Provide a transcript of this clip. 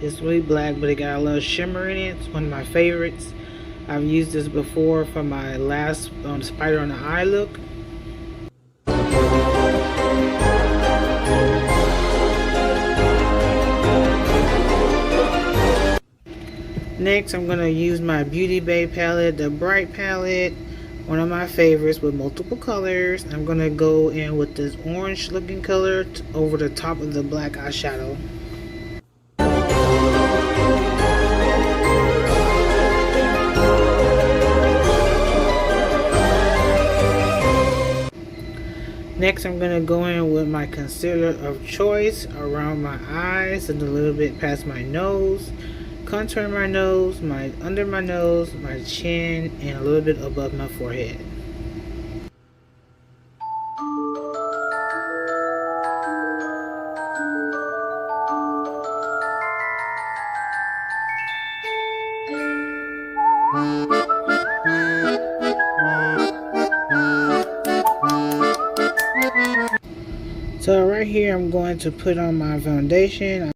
It's really black, but it got a little shimmer in it. It's one of my favorites. I've used this before for my last spider on the eye look. Next, I'm going to use my Beauty Bay palette, the Bright palette, one of my favorites with multiple colors. I'm going to go in with this orange looking color over the top of the black eyeshadow. Next, I'm going to go in with my concealer of choice around my eyes and a little bit past my nose. Contour my nose, under my nose, my chin, and a little bit above my forehead. So right here I'm going to put on my foundation.